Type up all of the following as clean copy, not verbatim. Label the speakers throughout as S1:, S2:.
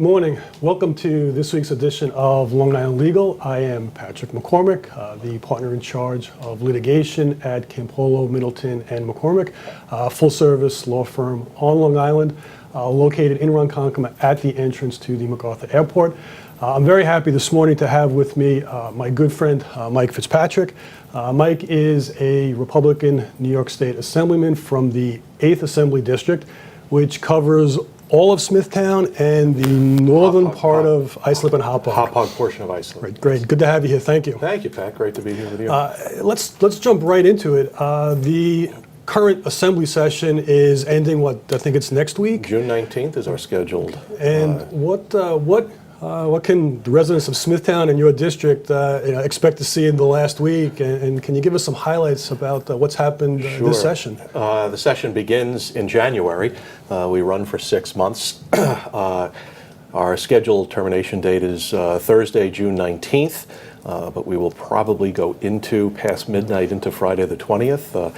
S1: morning. Welcome to this week's edition of Long Island Legal. I am Patrick McCormick, the partner in charge of litigation at Campolo, Middleton, and McCormick, full-service law firm on Long Island, located in Ronkonkoma at the entrance to the MacArthur Airport. I'm very happy this morning to have with me my good friend Mike Fitzpatrick. Mike is a Republican New York State Assemblyman from the 8th Assembly District, which covers all of Smithtown and the northern part of Islip and Hop
S2: Hog portion of Islip.
S1: Right, great. Good to have you here. Thank you.
S2: Thank you, Pat. Great to be here with you.
S1: Let's jump right into it. The current Assembly session is ending, I think it's next week?
S2: June 19th is our scheduled.
S1: And what can the residents of Smithtown and your district expect to see in the last week? And can you give us some highlights about what's happened this session?
S2: The session begins in January. We run for 6 months. Our scheduled termination date is Thursday, June 19th, but we will probably go past midnight into Friday the 20th.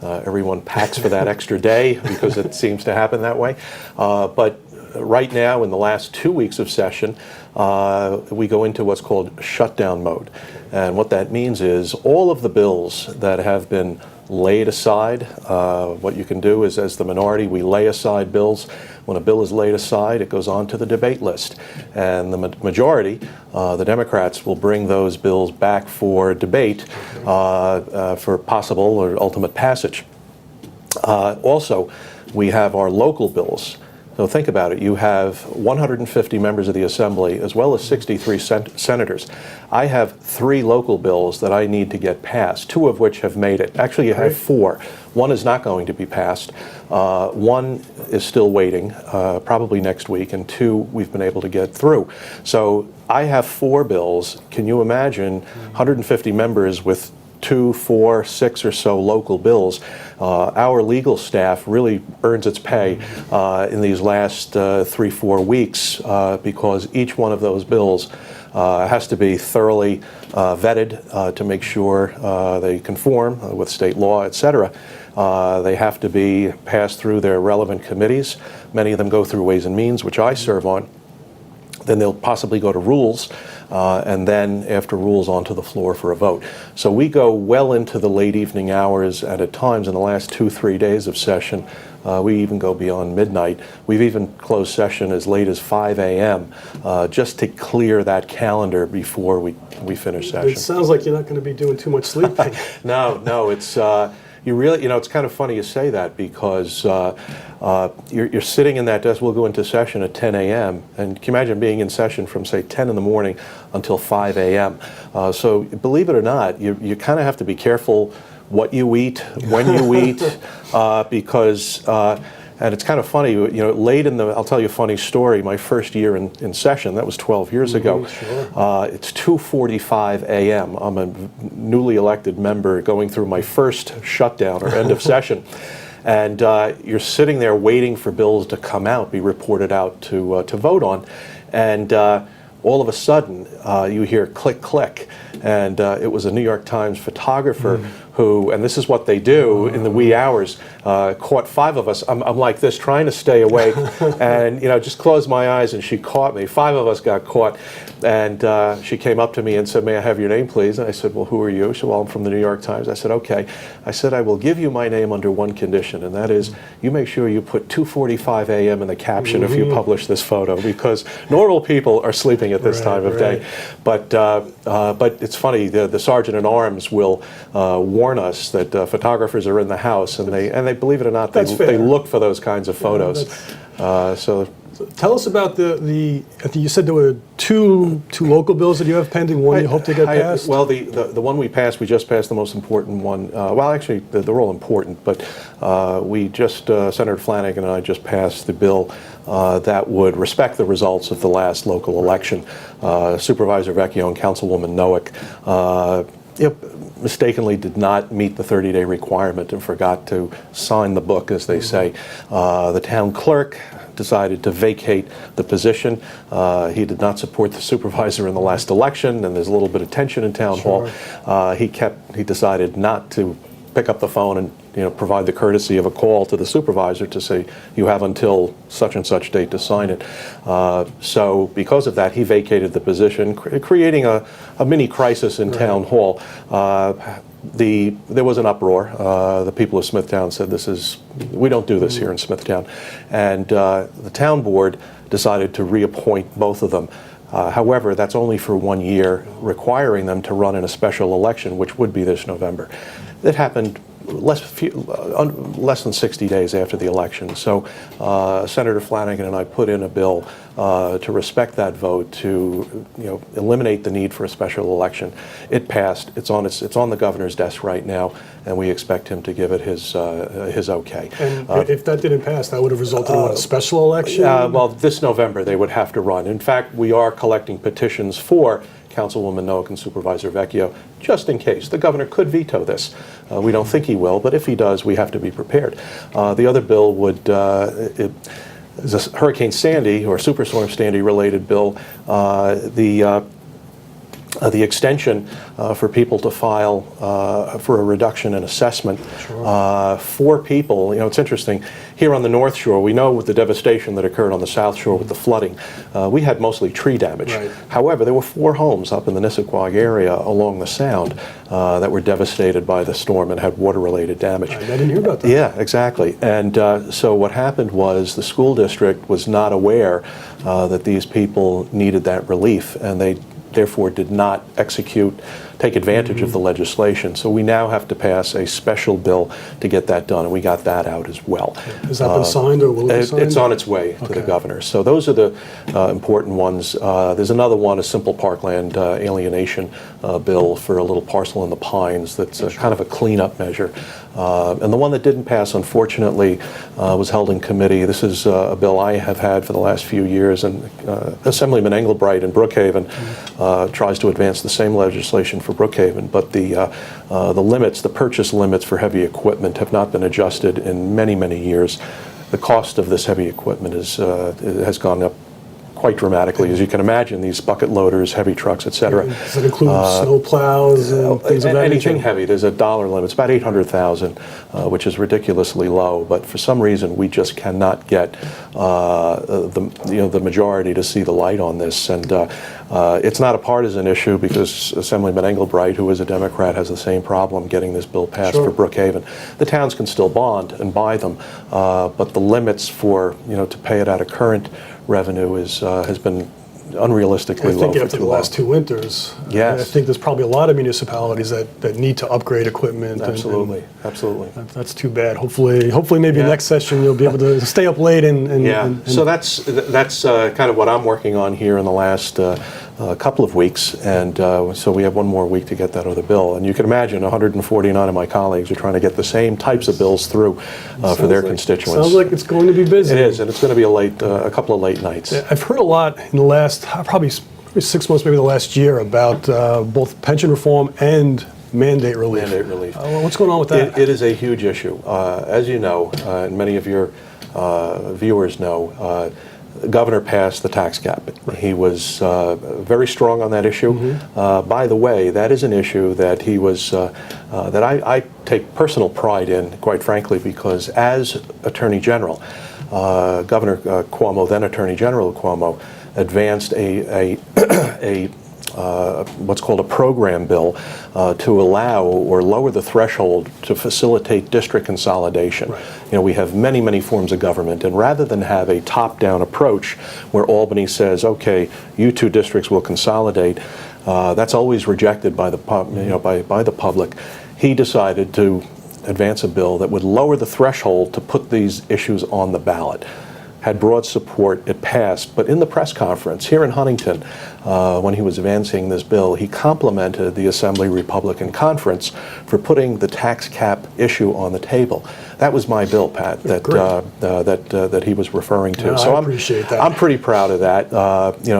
S2: Everyone packs for that extra day because it seems to happen that way. But right now, in the last 2 weeks of session, we go into what's called shutdown mode. And what that means is all of the bills that have been laid aside, what you can do is, as the minority, we lay aside bills. When a bill is laid aside, it goes on to the debate list. And the majority, the Democrats, will bring those bills back for debate for possible or ultimate passage. Also, we have our local bills. So think about it. You have 150 members of the Assembly as well as 63 senators. I have 3 local bills that I need to get passed, 2 of which have made it. Actually, you have 4. 1 is not going to be passed. 1 is still waiting, probably next week, and 2 we've been able to get through. So I have 4 bills. Can you imagine 150 members with 2, 4, 6 or so local bills? Our legal staff really earns its pay in these last 3-4 weeks because each one of those bills has to be thoroughly vetted to make sure they conform with state law, et cetera. They have to be passed through their relevant committees. Many of them go through Ways and Means, which I serve on. Then they'll possibly go to Rules, and then after Rules onto the floor for a vote. So we go well into the late evening hours, and at times in the last 2-3 days of session, we even go beyond midnight. We've even closed session as late as 5 a.m. Just to clear that calendar before we finish session.
S1: It sounds like you're not going to be doing too much sleeping.
S2: No, it's you really, it's kind of funny you say that because you're sitting in that desk. We'll go into session at 10 a.m. and can you imagine being in session from say 10 in the morning until 5 a.m. So believe it or not, you kind of have to be careful what you eat, when you eat, because and it's kind of funny, late in I'll tell you a funny story. My first year in session, that was 12 years ago.
S1: Sure.
S2: It's 2:45 a.m. I'm a newly elected member going through my first shutdown or end of session. And you're sitting there waiting for bills to come out, be reported out to vote on. And all of a sudden, you hear click, click. And it was a New York Times photographer who, and this is what they do in the wee hours, caught 5 of us. I'm like this, trying to stay awake, and just closed my eyes, and she caught me. 5 of us got caught, and she came up to me and said, "May I have your name, please?" And I said, "Well, who are you?" She said, "Well, I'm from the New York Times." I said, "Okay." I said, "I will give you my name under one condition, and that is you make sure you put 2:45 a.m. in the caption if you publish this photo, because normal people are sleeping at this time of day." But it's funny. The sergeant at arms will warn us that photographers are in the house, and they believe it or not, they look for those kinds of photos. So
S1: tell us about I think you said there were two local bills that you have pending. One you hope to get passed.
S2: Well, the one we just passed the most important one. Well, actually, they're all important, but we just Senator Flanagan and I just passed the bill that would respect the results of the last local election. Supervisor Vecchio and Councilwoman Noack mistakenly did not meet the 30-day requirement and forgot to sign the book, as they say. The town clerk decided to vacate the position. He did not support the supervisor in the last election, and there's a little bit of tension in town hall. He decided not to pick up the phone and provide the courtesy of a call to the supervisor to say you have until such and such date to sign it. So because of that, he vacated the position, creating a mini crisis in Town Hall. There was an uproar. The people of Smithtown said, we don't do this here in Smithtown. And the town board decided to reappoint both of them. However, that's only for 1 year, requiring them to run in a special election, which would be this November. It happened less than 60 days after the election. So Senator Flanagan and I put in a bill to respect that vote, to eliminate the need for a special election. It passed. It's on the governor's desk right now, and we expect him to give it his okay.
S1: And if that didn't pass, that would have resulted in a special election?
S2: Well, this November they would have to run. In fact, we are collecting petitions for Councilwoman Noack and Supervisor Vecchio, just in case. The governor could veto this. We don't think he will, but if he does, we have to be prepared. The other bill is a Hurricane Sandy or Superstorm Sandy related bill. The extension for people to file for a reduction in assessment.
S1: Sure.
S2: For people, it's interesting. Here on the North Shore, we know with the devastation that occurred on the South Shore with the flooding, we had mostly tree damage.
S1: Right.
S2: However, there were 4 homes up in the Nissaquag area along the Sound that were devastated by the storm and had water-related damage.
S1: I didn't hear about that.
S2: Yeah, exactly. And so what happened was the school district was not aware that these people needed that relief, and they therefore did not take advantage of the legislation. So we now have to pass a special bill to get that done, and we got that out as well.
S1: Has that been signed, or will it be signed?
S2: It's on its way to the governor. So those are the important ones. There's another one, a simple parkland alienation bill for a little parcel in the Pines that's kind of a cleanup measure. And the one that didn't pass, unfortunately, was held in committee. This is a bill I have had for the last few years, and Assemblyman Engelbright in Brookhaven tries to advance the same legislation for Brookhaven, but the purchase limits for heavy equipment have not been adjusted in many, many years. The cost of this heavy equipment has gone up quite dramatically. As you can imagine, these bucket loaders, heavy trucks, etc.
S1: Does it include snow plows and things of that nature?
S2: Anything heavy. There's a dollar limit. It's about $800,000, which is ridiculously low. But for some reason, we just cannot get the majority to see the light on this. And it's not a partisan issue, because Assemblyman Engelbright, who is a Democrat, has the same problem getting this bill passed for Brookhaven. The towns can still bond and buy them, but the limits for to pay it out of current revenue has been unrealistically low for too long.
S1: I think after the last 2 winters,
S2: yes.
S1: I think there's probably a lot of municipalities that need to upgrade equipment.
S2: Absolutely, absolutely.
S1: That's too bad. Hopefully maybe next session you'll be able to stay up late and
S2: so that's kind of what I'm working on here in the last couple of weeks, and so we have 1 more week to get that other bill. And you can imagine 149 of my colleagues are trying to get the same types of bills through for their constituents.
S1: Sounds like it's going to be busy.
S2: It is, and it's going to be a couple of late nights.
S1: I've heard a lot in the last probably 6 months, maybe the last year, about both pension reform and mandate relief.
S2: Mandate relief.
S1: What's going on with that?
S2: It is a huge issue. As you know, and many of your viewers know, the governor passed the tax cap. Right. He was very strong on that issue. Mm-hmm. By the way, that is an issue that he was that I take personal pride in, quite frankly, because as Attorney General, Governor Cuomo, then Attorney General Cuomo, advanced a what's called a program bill to allow or lower the threshold to facilitate district consolidation.
S1: Right.
S2: We have many, many forms of government, and rather than have a top-down approach where Albany says, okay, you 2 districts will consolidate, that's always rejected by the by the public. He decided to advance a bill that would lower the threshold to put these issues on the ballot. Had broad support, it passed, but in the press conference here in Huntington, when he was advancing this bill, he complimented the Assembly Republican Conference for putting the tax cap issue on the table. That was my bill, Pat, that he was referring to.
S1: No,
S2: so
S1: I appreciate that.
S2: I'm pretty proud of that.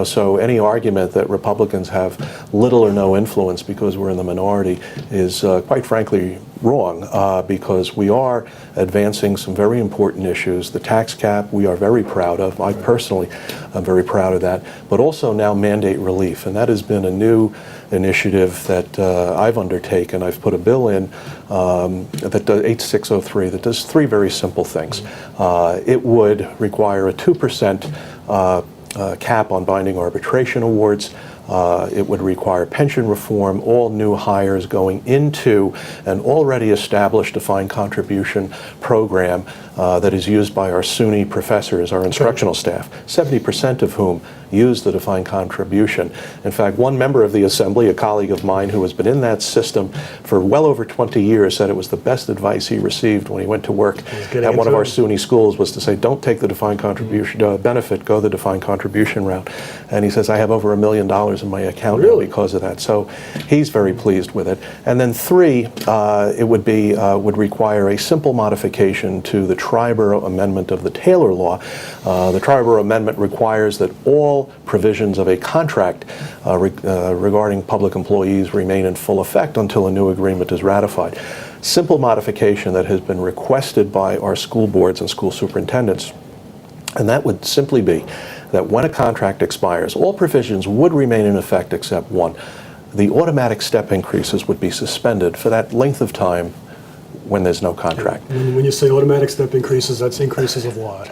S2: So any argument that Republicans have little or no influence because we're in the minority is, quite frankly, wrong, because we are advancing some very important issues. The tax cap we are very proud of. I personally am very proud of that. But also now mandate relief, and that has been a new initiative that I've undertaken. I've put a bill in that does 8603 that does three very simple things. It would require a 2% cap on binding arbitration awards. It would require pension reform, all new hires going into an already established defined contribution program that is used by our SUNY professors, our instructional staff, 70% of whom use the defined contribution. In fact, one member of the Assembly, a colleague of mine who has been in that system for well over 20 years, said it was the best advice he received when he went to work at one of our SUNY schools was to say, don't take the defined contribution benefit, go the defined contribution route. And he says, I have over $1 million in my account now because of that. So he's very pleased with it. And then three, it would require a simple modification to the Triborough Amendment of the Taylor Law. The Triborough Amendment requires that all provisions of a contract regarding public employees remain in full effect until a new agreement is ratified. Simple modification that has been requested by our school boards and school superintendents, and that would simply be that when a contract expires, all provisions would remain in effect except one. The automatic step increases would be suspended for that length of time when there's no contract.
S1: When you say automatic step increases, that's increases of what?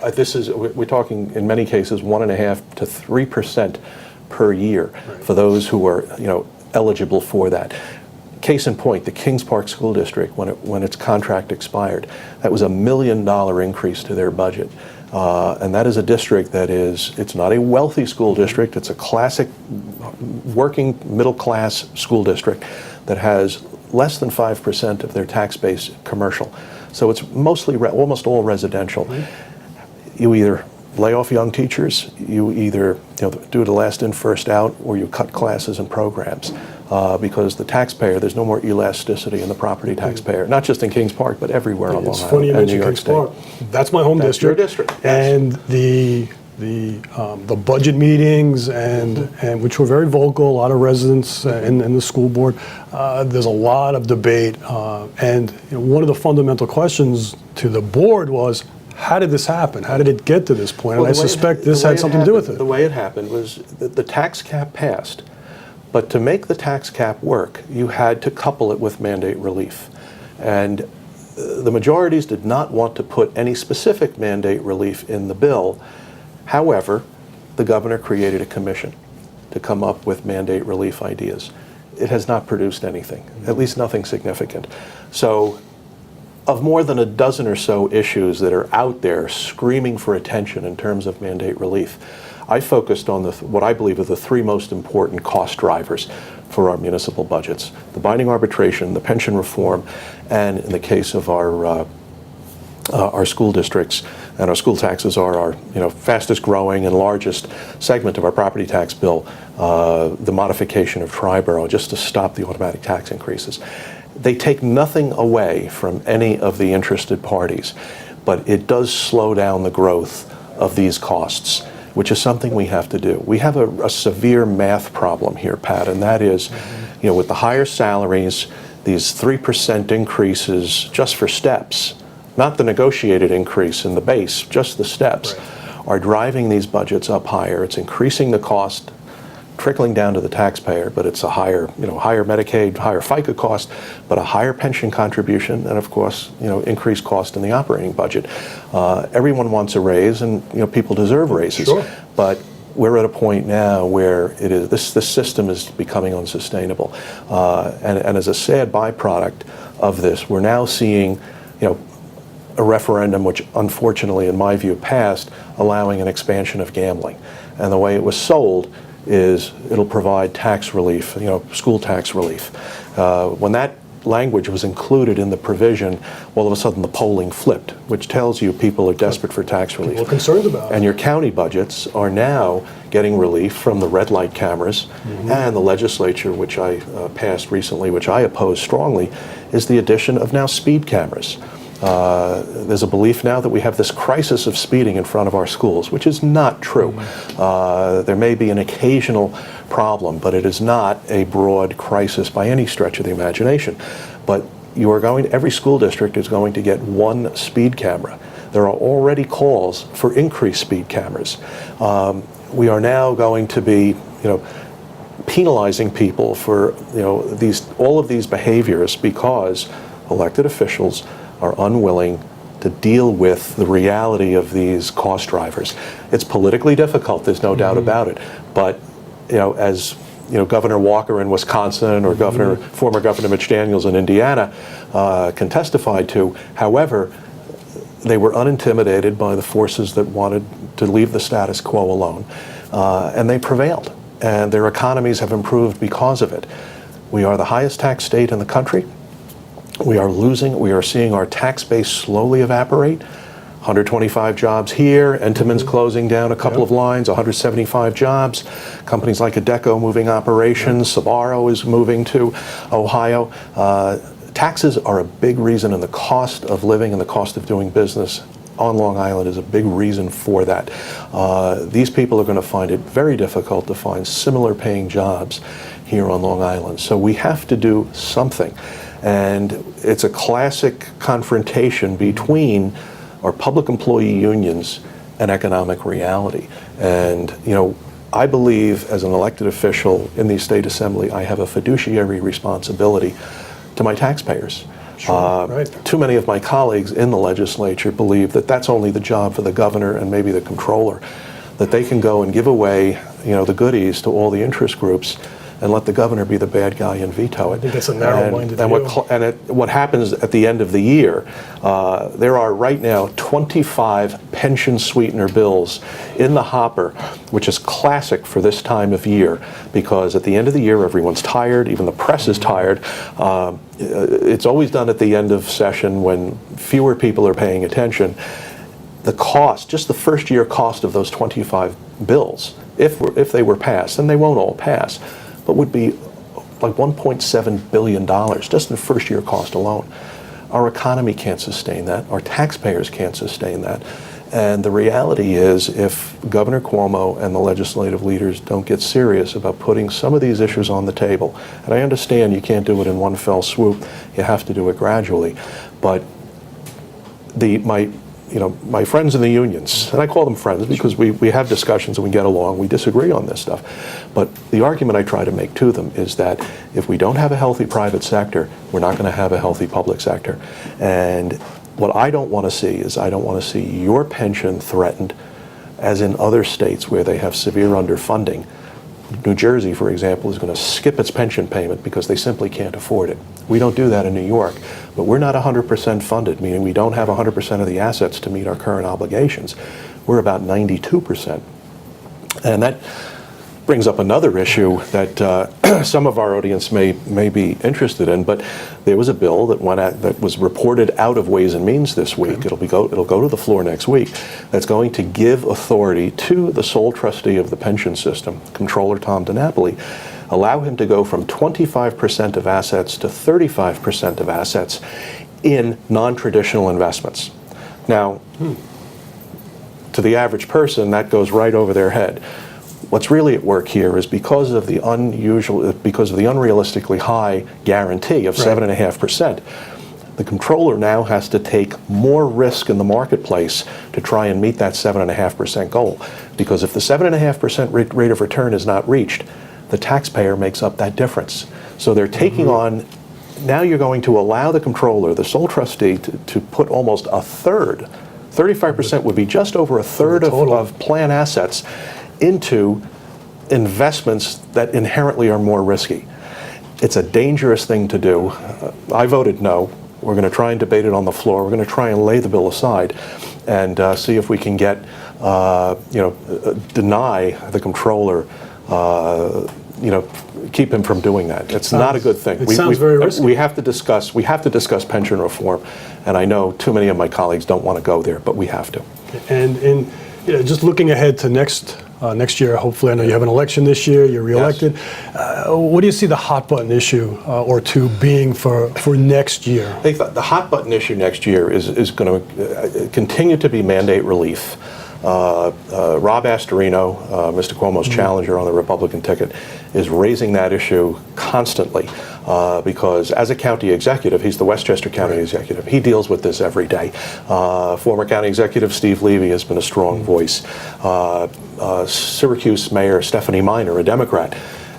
S2: We're talking in many cases 1.5% to 3% per year for those who are eligible for that. Case in point, the Kings Park School District, when its contract expired, that was $1 million increase to their budget. And that is a district it's not a wealthy school district, it's a classic working middle class school district that has less than 5% of their tax base commercial. So it's mostly, almost all residential. You either lay off young teachers, you either do the last in, first out, or you cut classes and programs. Because the taxpayer, there's no more elasticity in the property taxpayer, not just in Kings Park, but everywhere on Long Island.
S1: It's funny you mention Kings Park. That's my home district.
S2: Your district.
S1: And the budget meetings and which were very vocal, a lot of residents in the school board. There's a lot of debate, and one of the fundamental questions to the board was, how did this happen? How did it get to this point? And I suspect this had something to do with it.
S2: The way it happened was that the tax cap passed, but to make the tax cap work, you had to couple it with mandate relief. And the majorities did not want to put any specific mandate relief in the bill. However, the governor created a commission to come up with mandate relief ideas. It has not produced anything, at least nothing significant. So, of more than a dozen or so issues that are out there screaming for attention in terms of mandate relief, I focused on what I believe are the three most important cost drivers for our municipal budgets: the binding arbitration, the pension reform, and in the case of our school districts, and our school taxes are our fastest growing and largest segment of our property tax bill, the modification of Triborough just to stop the automatic tax increases. They take nothing away from any of the interested parties, but it does slow down the growth of these costs, which is something we have to do. We have a severe math problem here, Pat, and that is, with the higher salaries, these 3% increases just for steps, not the negotiated increase in the base, just the steps, are driving these budgets up higher. It's increasing the cost, trickling down to the taxpayer, but it's a higher Medicaid, higher FICA cost, but a higher pension contribution, and of course, increased cost in the operating budget. Everyone wants a raise, and people deserve raises.
S1: Sure.
S2: But we're at a point now where this system is becoming unsustainable, and as a sad byproduct of this, we're now seeing, a referendum which unfortunately, in my view, passed, allowing an expansion of gambling, and the way it was sold is it'll provide tax relief, school tax relief. When that language was included in the provision, all of a sudden the polling flipped, which tells you people are desperate for tax relief.
S1: People are concerned about it.
S2: And your county budgets are now getting relief from the red light cameras, and the legislature, which I passed recently, which I oppose strongly, is the addition of now speed cameras. There's a belief now that we have this crisis of speeding in front of our schools, which is not true. There may be an occasional problem, but it is not a broad crisis by any stretch of the imagination. But every school district is going to get one speed camera. There are already calls for increased speed cameras. We are now going to be, penalizing people for, all of these behaviors because elected officials are unwilling to deal with the reality of these cost drivers. It's politically difficult, there's no doubt about it, but as Governor Walker in Wisconsin or former Governor Mitch Daniels in Indiana can testify to, however, they were unintimidated by the forces that wanted to leave the status quo alone, and they prevailed, and their economies have improved because of it. We are the highest tax state in the country. We are seeing our tax base slowly evaporate. 125 jobs here, Entenmann's closing down a couple of lines, 175 jobs. Companies like Adecco moving operations, Sabaro is moving to Ohio. Taxes are a big reason, and the cost of living and the cost of doing business on Long Island is a big reason for that. These people are going to find it very difficult to find similar paying jobs here on Long Island. So we have to do something. And it's a classic confrontation between our public employee unions and economic reality. And, I believe as an elected official in the state assembly, I have a fiduciary responsibility to my taxpayers.
S1: Right.
S2: Too many of my colleagues in the legislature believe that that's only the job for the governor and maybe the comptroller, that they can go and give away, the goodies to all the interest groups and let the governor be the bad guy and veto it.
S1: I think that's a narrow-minded view.
S2: What happens at the end of the year, there are right now 25 pension sweetener bills in the hopper, which is classic for this time of year, because at the end of the year, everyone's tired, even the press is tired. It's always done at the end of session when fewer people are paying attention. The cost, just the first year cost of those 25 bills, if they were passed, and they won't all pass, but would be like $1.7 billion just in first year cost alone. Our economy can't sustain that. Our taxpayers can't sustain that. And the reality is, if Governor Cuomo and the legislative leaders don't get serious about putting some of these issues on the table, and I understand you can't do it in one fell swoop, you have to do it gradually, but my friends in the unions, and I call them friends because we have discussions and we get along, we disagree on this stuff, but the argument I try to make to them is that if we don't have a healthy private sector, we're not going to have a healthy public sector. And what I don't want to see is I don't want to see your pension threatened, as in other states where they have severe underfunding. New Jersey, for example, is going to skip its pension payment because they simply can't afford it. We don't do that in New York, but we're not 100% funded, meaning we don't have 100% of the assets to meet our current obligations. We're about 92%. And that brings up another issue that some of our audience may be interested in, but there was a bill that was reported out of Ways and Means this week. It'll go to the floor next week. That's going to give authority to the sole trustee of the pension system, Comptroller Tom DiNapoli, allow him to go from 25% of assets to 35% of assets in non-traditional investments. Now, to the average person, that goes right over their head. What's really at work here is because of the unrealistically high guarantee of 7.5%, the comptroller now has to take more risk in the marketplace to try and meet that 7.5% goal. Because if the 7.5% rate of return is not reached, the taxpayer makes up that difference. So they're taking on, now you're going to allow the comptroller, the sole trustee, to put almost a third, 35% would be just over a third of plan assets into investments that inherently are more risky. It's a dangerous thing to do. I voted no. We're going to try and debate it on the floor. We're going to try and lay the bill aside and see if we can get, deny the comptroller, keep him from doing that. It's not a good thing.
S1: It sounds very risky.
S2: We have to discuss pension reform, and I know too many of my colleagues don't want to go there, but we have to.
S1: And just looking ahead to next next year. Hopefully, I know you have an election this year, you're reelected.
S2: Yes.
S1: What do you see the hot button issue or two being for next year?
S2: I think the hot button issue next year is going to continue to be mandate relief. Rob Astorino, Mr. Cuomo's challenger on the Republican ticket, is raising that issue constantly because as a county executive, he's the Westchester County executive. He deals with this every day. Former county executive Steve Levy has been a strong voice. Syracuse Mayor Stephanie Miner, a Democrat,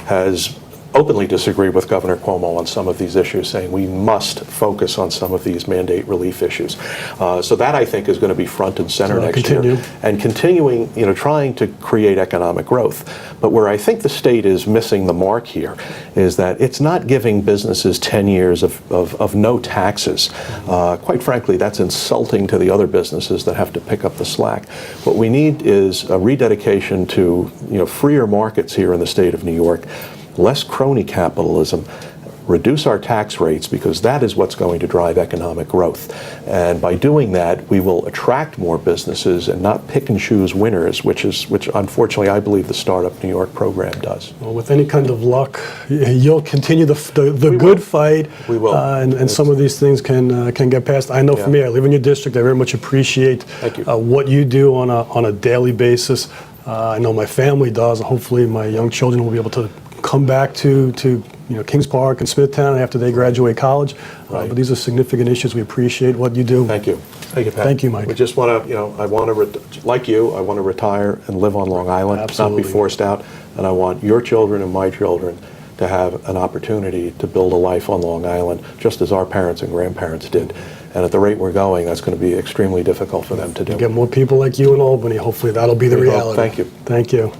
S2: has openly disagreed with Governor Cuomo on some of these issues, saying we must focus on some of these mandate relief issues. So that, I think, is going to be front and center next year. And continuing, trying to create economic growth. But where I think the state is missing the mark here is that it's not giving businesses 10 years of no taxes. Quite frankly, that's insulting to the other businesses that have to pick up the slack. What we need is a rededication to freer markets here in the state of New York, less crony capitalism, reduce our tax rates, because that is what's going to drive economic growth. And by doing that, we will attract more businesses and not pick and choose winners, which unfortunately I believe the Startup New York program does.
S1: Well, with any kind of luck, you'll continue the good fight.
S2: We will.
S1: And some of these things can get passed. I know for me, I live in your district. I very much appreciate what you do on a daily basis. I know my family does. Hopefully my young children will be able to come back to Kings Park and Smithtown after they graduate college. But these are significant issues. We appreciate what you do.
S2: Thank you. Thank you, Pat.
S1: Thank you, Mike.
S2: We just want to, I want to, like you, I want to retire and live on Long Island,
S1: Absolutely.
S2: not be forced out. And I want your children and my children to have an opportunity to build a life on Long Island, just as our parents and grandparents did. And at the rate we're going, that's going to be extremely difficult for them to do.
S1: Get more people like you in Albany. Hopefully that'll be the reality.
S2: Thank you.
S1: Thank you.